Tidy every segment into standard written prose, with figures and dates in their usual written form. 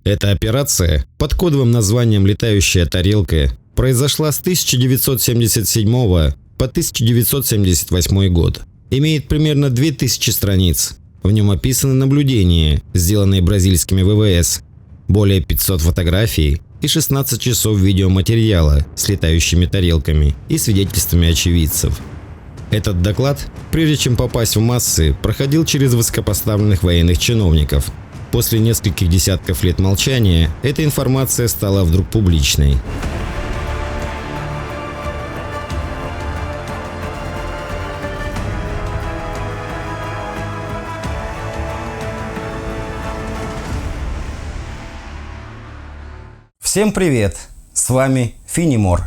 Эта операция под кодовым названием «Летающая тарелка» произошла с 1977 по 1978 год. Имеет примерно 2000 страниц. В нем описаны наблюдения, сделанные бразильскими ВВС, более 500 фотографий и 16 часов видеоматериала с летающими тарелками и свидетельствами очевидцев. Этот доклад, прежде чем попасть в массы, проходил через высокопоставленных военных чиновников. После нескольких десятков лет молчания эта информация стала вдруг публичной. Всем привет! С вами Финемор.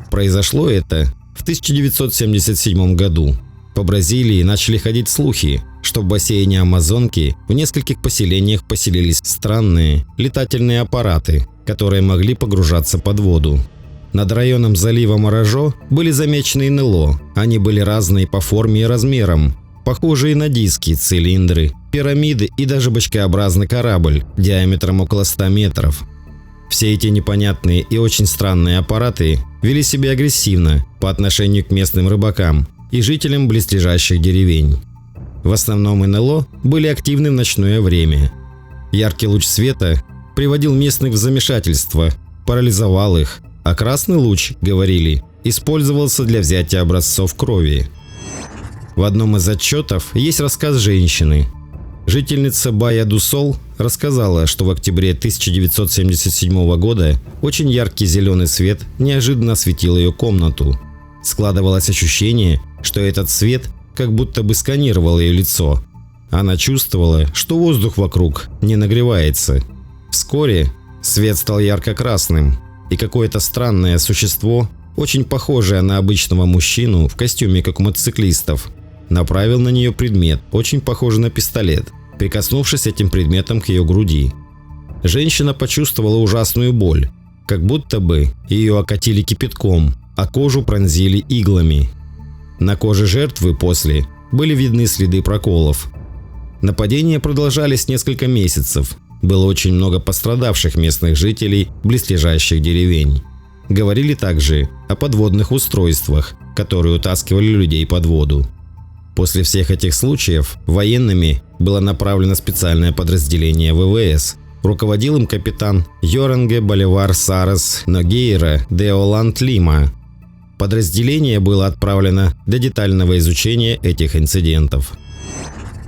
Произошло это в 1977 году. По Бразилии начали ходить слухи, что в бассейне Амазонки в нескольких поселениях поселились странные летательные аппараты, которые могли погружаться под воду. Над районом залива Маражо были замечены НЛО. Они были разные по форме и размерам, похожие на диски, цилиндры, пирамиды и даже бочкообразный корабль диаметром около 100 метров. Все эти непонятные и очень странные аппараты вели себя агрессивно по отношению к местным рыбакам и жителям близлежащих деревень. В основном НЛО были активны в ночное время. Яркий луч света приводил местных в замешательство, парализовал их, а красный луч, говорили, использовался для взятия образцов крови. В одном из отчетов есть рассказ женщины. Жительница Баия-ду-Сол рассказала, что в октябре 1977 года очень яркий зеленый свет неожиданно осветил ее комнату. Складывалось ощущение, что этот свет как будто бы сканировал ее лицо. Она чувствовала, что воздух вокруг не нагревается. Вскоре свет стал ярко-красным, и какое-то странное существо, очень похожее на обычного мужчину в костюме, как у мотоциклистов, направил на нее предмет, очень похожий на пистолет, прикоснувшись этим предметом к ее груди. Женщина почувствовала ужасную боль, как будто бы ее окатили кипятком, а кожу пронзили иглами. На коже жертвы после были видны следы проколов. Нападения продолжались несколько месяцев. Было очень много пострадавших местных жителей близлежащих деревень. Говорили также о подводных устройствах, которые утаскивали людей под воду. После всех этих случаев военными было направлено специальное подразделение ВВС. Руководил им капитан Йоранге Боливар Сарес Ногейра де Оланд Лима. Подразделение было отправлено для детального изучения этих инцидентов.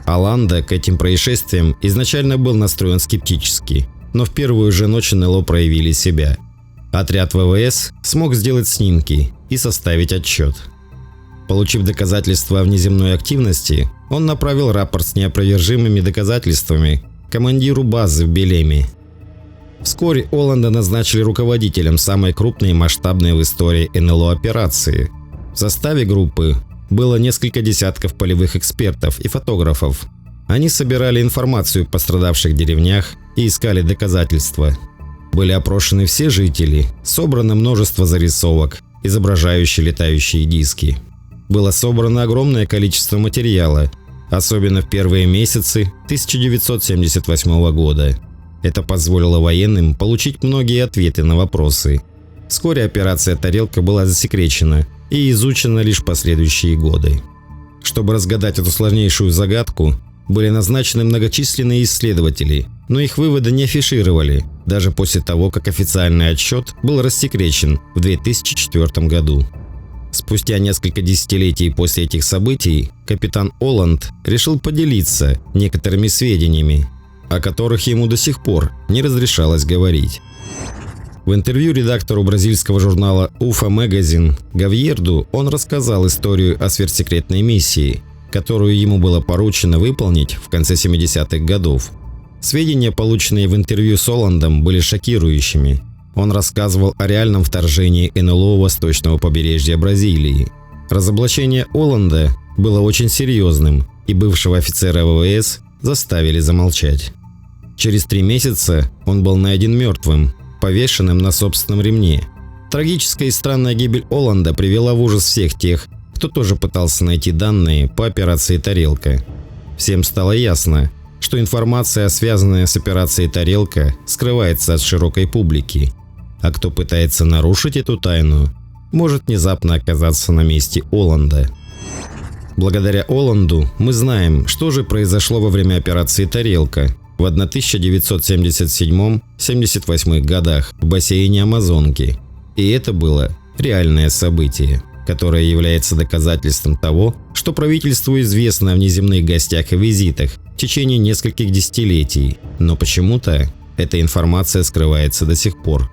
Оланда к этим происшествиям изначально был настроен скептически, но в первую же ночь НЛО проявили себя. Отряд ВВС смог сделать снимки и составить отчет. Получив доказательства внеземной активности, он направил рапорт с неопровержимыми доказательствами командиру базы в Белеме. Вскоре Оланда назначили руководителем самой крупной и масштабной в истории НЛО операции. В составе группы было несколько десятков полевых экспертов и фотографов. Они собирали информацию в пострадавших деревнях и искали доказательства. Были опрошены все жители, собрано множество зарисовок, изображающих летающие диски. Было собрано огромное количество материала, особенно в первые месяцы 1978 года. Это позволило военным получить многие ответы на вопросы. Вскоре операция «Тарелка» была засекречена и изучена лишь последующие годы. Чтобы разгадать эту сложнейшую загадку, были назначены многочисленные исследователи, но их выводы не афишировали, даже после того, как официальный отчет был рассекречен в 2004 году. Спустя несколько десятилетий после этих событий капитан Оланд решил поделиться некоторыми сведениями, о которых ему до сих пор не разрешалось говорить. В интервью редактору бразильского журнала UFO Magazine Гавьерду он рассказал историю о сверхсекретной миссии, которую ему было поручено выполнить в конце 70-х годов. Сведения, полученные в интервью с Оландом, были шокирующими. Он рассказывал о реальном вторжении НЛО у восточного побережья Бразилии. Разоблачение Оланда было очень серьезным, и бывшего офицера ВВС заставили замолчать. Через 3 месяца он был найден мертвым, повешенным на собственном ремне. Трагическая и странная гибель Оланда привела в ужас всех тех, кто тоже пытался найти данные по операции «Тарелка». Всем стало ясно, что информация, связанная с операцией «Тарелка», скрывается от широкой публики, а кто пытается нарушить эту тайну, может внезапно оказаться на месте Оланда. Благодаря Оланду мы знаем, что же произошло во время операции «Тарелка» в 1977-78 годах в бассейне Амазонки. И это было реальное событие, которое является доказательством того, что правительству известно о внеземных гостях и визитах в течение нескольких десятилетий, но почему-то эта информация скрывается до сих пор.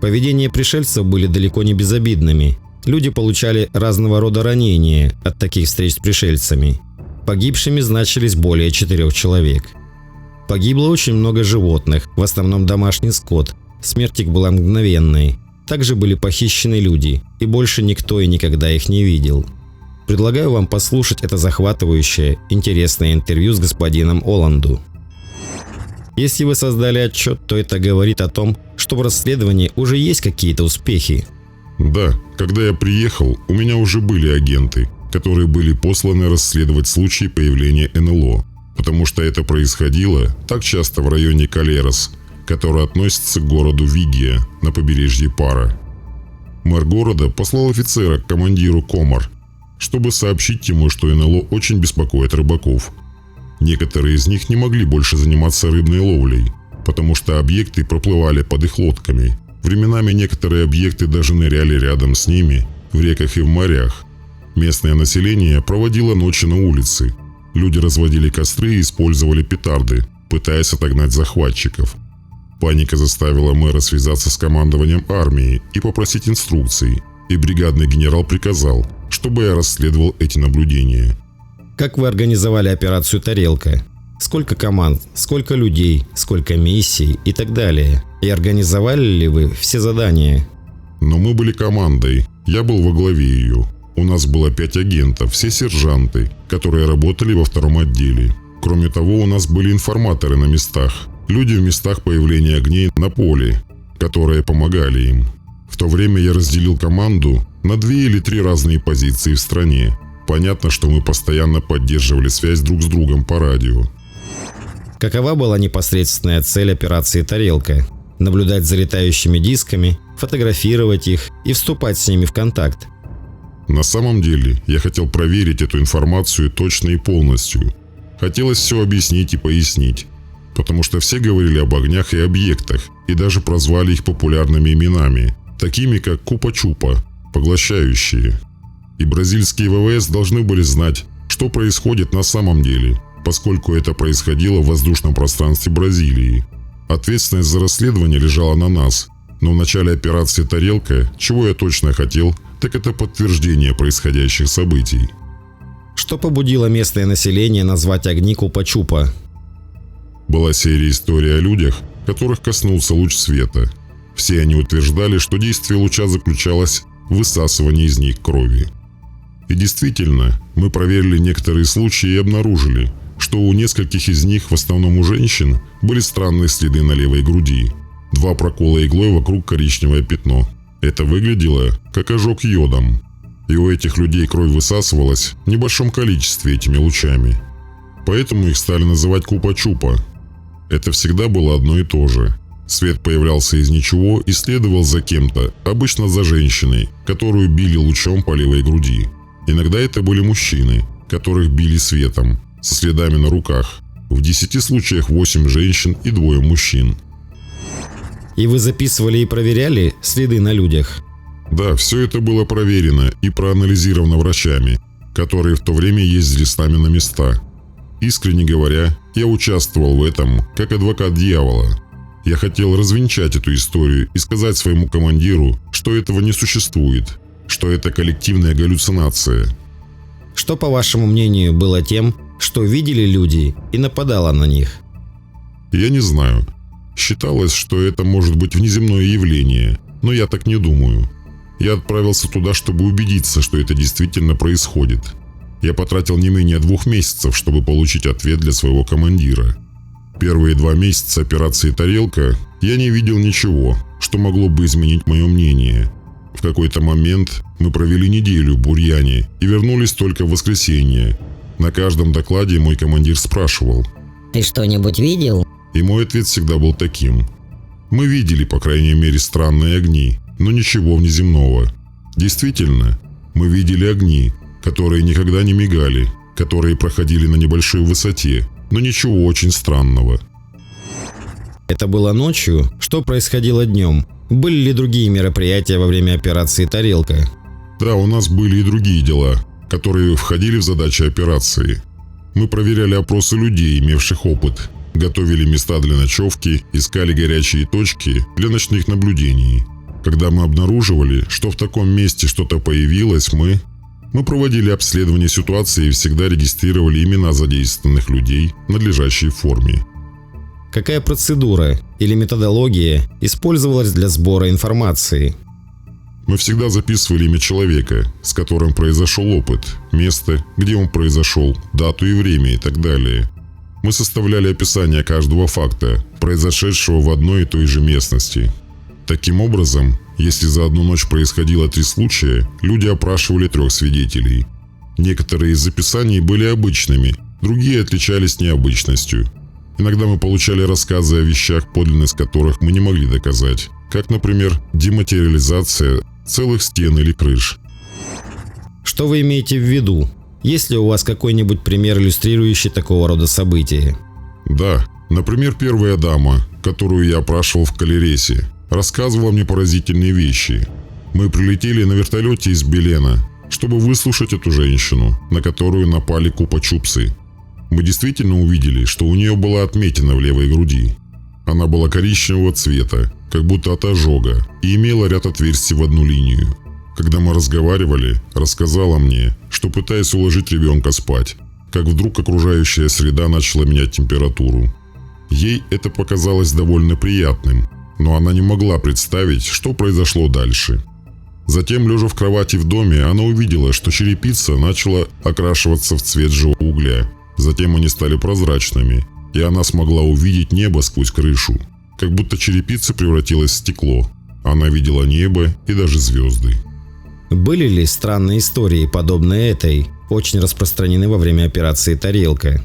Поведение пришельцев были далеко не безобидными. Люди получали разного рода ранения от таких встреч с пришельцами. Погибшими значились более 4 человек. Погибло очень много животных, в основном домашний скот. Смерть их была мгновенной. Также были похищены люди, и больше никто и никогда их не видел. Предлагаю вам послушать это захватывающее, интересное интервью с господином Оланду. Если вы создали отчет, то это говорит о том, что в расследовании уже есть какие-то успехи. Да, когда я приехал, у меня уже были агенты, которые были посланы расследовать случаи появления НЛО, потому что это происходило так часто в районе Калерос, который относится к городу Вигия на побережье Пара. Мэр города послал офицера к командиру Комар, чтобы сообщить ему, что НЛО очень беспокоит рыбаков. Некоторые из них не могли больше заниматься рыбной ловлей, потому что объекты проплывали под их лодками. Временами некоторые объекты даже ныряли рядом с ними, в реках и в морях. Местное население проводило ночи на улице. Люди разводили костры и использовали петарды, пытаясь отогнать захватчиков. Паника заставила мэра связаться с командованием армии и попросить инструкций, и бригадный генерал приказал, чтобы я расследовал эти наблюдения. Как вы организовали операцию «Тарелка»? Сколько команд, сколько людей, сколько миссий и так далее? И организовали ли вы все задания? Но мы были командой, я был во главе ее. У нас было 5 агентов, все сержанты, которые работали во 2-м отделе. Кроме того, у нас были информаторы на местах, люди в местах появления огней на поле, которые помогали им. В то время я разделил команду на 2 или 3 разные позиции в стране. Понятно, что мы постоянно поддерживали связь друг с другом по радио. Какова была непосредственная цель операции «Тарелка»? Наблюдать за летающими дисками, фотографировать их и вступать с ними в контакт? На самом деле, я хотел проверить эту информацию точно и полностью. Хотелось все объяснить и пояснить, потому что все говорили об огнях и объектах, и даже прозвали их популярными именами, такими как Купа-Чупа, поглощающие. И бразильские ВВС должны были знать, что происходит на самом деле, поскольку это происходило в воздушном пространстве Бразилии. Ответственность за расследование лежала на нас, но в начале операции «Тарелка», чего я точно хотел, так это подтверждение происходящих событий. Что побудило местное население назвать огни Купа-Чупа? Была серия историй о людях, которых коснулся луч света. Все они утверждали, что действие луча заключалось в высасывании из них крови. И действительно, мы проверили некоторые случаи и обнаружили, что у нескольких из них, в основном у женщин, были странные следы на левой груди. 2 прокола иглой вокруг коричневое пятно. Это выглядело как ожог йодом. И у этих людей кровь высасывалась в небольшом количестве этими лучами. Поэтому их стали называть Купа-Чупа. Это всегда было одно и то же. Свет появлялся из ничего и следовал за кем-то, обычно за женщиной, которую били лучом по левой груди. Иногда это были мужчины, которых били светом, со следами на руках. В 10 случаях 8 женщин и 2 мужчин. И вы записывали и проверяли следы на людях? Да, все это было проверено и проанализировано врачами, которые в то время ездили с нами на места. Искренне говоря, я участвовал в этом как адвокат дьявола. Я хотел развенчать эту историю и сказать своему командиру, что этого не существует, что это коллективная галлюцинация. Что, по вашему мнению, было тем, что видели люди и нападало на них? Я не знаю. Считалось, что это может быть внеземное явление, но я так не думаю. Я отправился туда, чтобы убедиться, что это действительно происходит. Я потратил не менее 2 месяцев, чтобы получить ответ для своего командира. Первые 2 месяца операции «Тарелка» я не видел ничего, что могло бы изменить мое мнение. В какой-то момент мы провели неделю в Бурьяне и вернулись только в воскресенье. На каждом докладе мой командир спрашивал: Ты что-нибудь видел? И мой ответ всегда был таким. Мы видели, по крайней мере, странные огни, но ничего внеземного. Действительно, мы видели огни, которые никогда не мигали, которые проходили на небольшой высоте, но ничего очень странного. Это было ночью? Что происходило днем? Были ли другие мероприятия во время операции «Тарелка»? Да, у нас были и другие дела, которые входили в задачи операции. Мы проверяли опросы людей, имевших опыт, готовили места для ночевки, искали горячие точки для ночных наблюдений. Когда мы обнаруживали, что в таком месте что-то появилось, мы проводили обследование ситуации и всегда регистрировали имена задействованных людей в надлежащей форме. Какая процедура или методология использовалась для сбора информации? Мы всегда записывали имя человека, с которым произошел опыт, место, где он произошел, дату и время и так далее. Мы составляли описание каждого факта, произошедшего в одной и той же местности. Таким образом, если за одну ночь происходило 3 случая, люди опрашивали 3 свидетелей. Некоторые из записаний были обычными, другие отличались необычностью. Иногда мы получали рассказы о вещах, подлинность которых мы не могли доказать, как, например, дематериализация целых стен или крыш. Что вы имеете в виду? Есть ли у вас какой-нибудь пример, иллюстрирующий такого рода события? Да, например, первая дама, которую я опрашивал в Калересе, рассказывала мне поразительные вещи. Мы прилетели на вертолете из Белена, чтобы выслушать эту женщину, на которую напали купа-чупсы. Мы действительно увидели, что у нее была отметина в левой груди. Она была коричневого цвета, как будто от ожога, и имела ряд отверстий в одну линию. Когда мы разговаривали, рассказала мне, что пытаясь уложить ребенка спать, как вдруг окружающая среда начала менять температуру. Ей это показалось довольно приятным, но она не могла представить, что произошло дальше. Затем, лежа в кровати в доме, она увидела, что черепица начала окрашиваться в цвет живого угля. Затем они стали прозрачными, и она смогла увидеть небо сквозь крышу, как будто черепица превратилась в стекло. Она видела небо и даже звезды. Были ли странные истории, подобные этой, очень распространены во время операции «Тарелка»?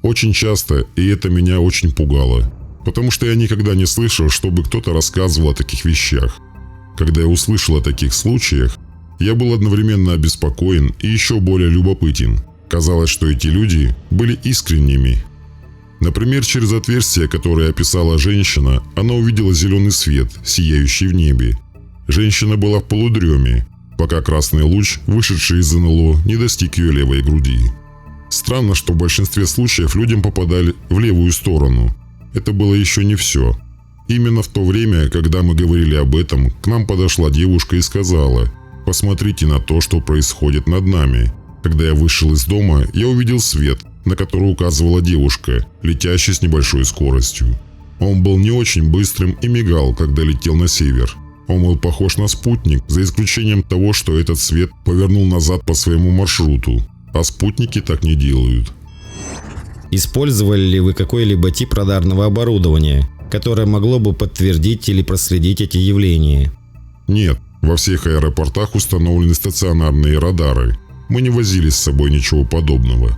Очень часто, и это меня очень пугало, потому что я никогда не слышал, чтобы кто-то рассказывал о таких вещах. Когда я услышал о таких случаях, я был одновременно обеспокоен и еще более любопытен. Казалось, что эти люди были искренними. Например, через отверстие, которое описала женщина, она увидела зеленый свет, сияющий в небе. Женщина была в полудреме, пока красный луч, вышедший из НЛО, не достиг ее левой груди. Странно, что в большинстве случаев людям попадали в левую сторону. Это было еще не все. Именно в то время, когда мы говорили об этом, к нам подошла девушка и сказала: «Посмотрите на то, что происходит над нами». Когда я вышел из дома, я увидел свет, на который указывала девушка, летящий с небольшой скоростью. Он был не очень быстрым и мигал, когда летел на север. Он был похож на спутник, за исключением того, что этот свет повернул назад по своему маршруту, а спутники так не делают. Использовали ли вы какой-либо тип радарного оборудования, которое могло бы подтвердить или проследить эти явления? Нет, во всех аэропортах установлены стационарные радары. Мы не возили с собой ничего подобного.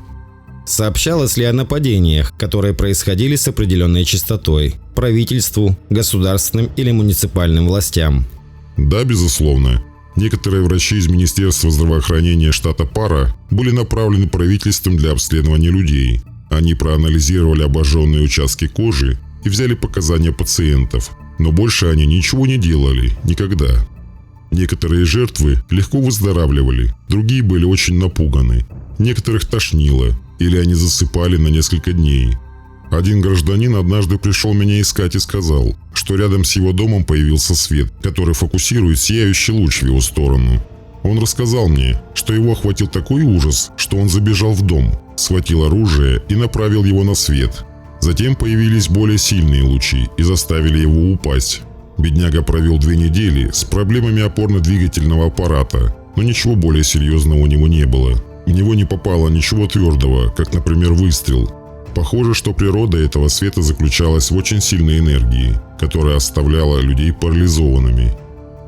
Сообщалось ли о нападениях, которые происходили с определенной частотой, правительству, государственным или муниципальным властям? Да, безусловно. Некоторые врачи из Министерства здравоохранения штата Пара были направлены правительством для обследования людей. Они проанализировали обожженные участки кожи и взяли показания пациентов, но больше они ничего не делали, никогда. Некоторые жертвы легко выздоравливали, другие были очень напуганы. Некоторых тошнило, или они засыпали на несколько дней. Один гражданин однажды пришел меня искать и сказал, что рядом с его домом появился свет, который фокусирует сияющий луч в его сторону. Он рассказал мне, что его охватил такой ужас, что он забежал в дом, схватил оружие и направил его на свет. Затем появились более сильные лучи и заставили его упасть. Бедняга провел 2 недели с проблемами опорно-двигательного аппарата, но ничего более серьезного у него не было. В него не попало ничего твердого, как, например, выстрел. Похоже, что природа этого света заключалась в очень сильной энергии, которая оставляла людей парализованными.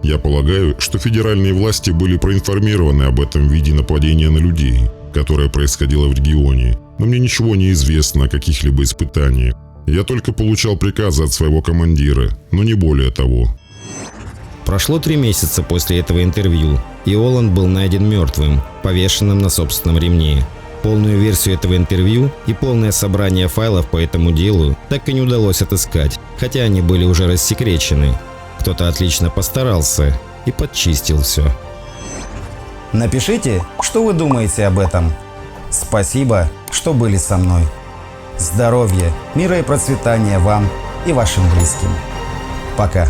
Я полагаю, что федеральные власти были проинформированы об этом виде нападения на людей, которое происходило в регионе, но мне ничего не известно о каких-либо испытаниях. Я только получал приказы от своего командира, но не более того. Прошло 3 месяца после этого интервью, и Оланд был найден мертвым, повешенным на собственном ремне. Полную версию этого интервью и полное собрание файлов по этому делу так и не удалось отыскать, хотя они были уже рассекречены. Кто-то отлично постарался и подчистил все. Напишите, что вы думаете об этом. Спасибо, что были со мной. Здоровья, мира и процветания вам и вашим близким. Пока.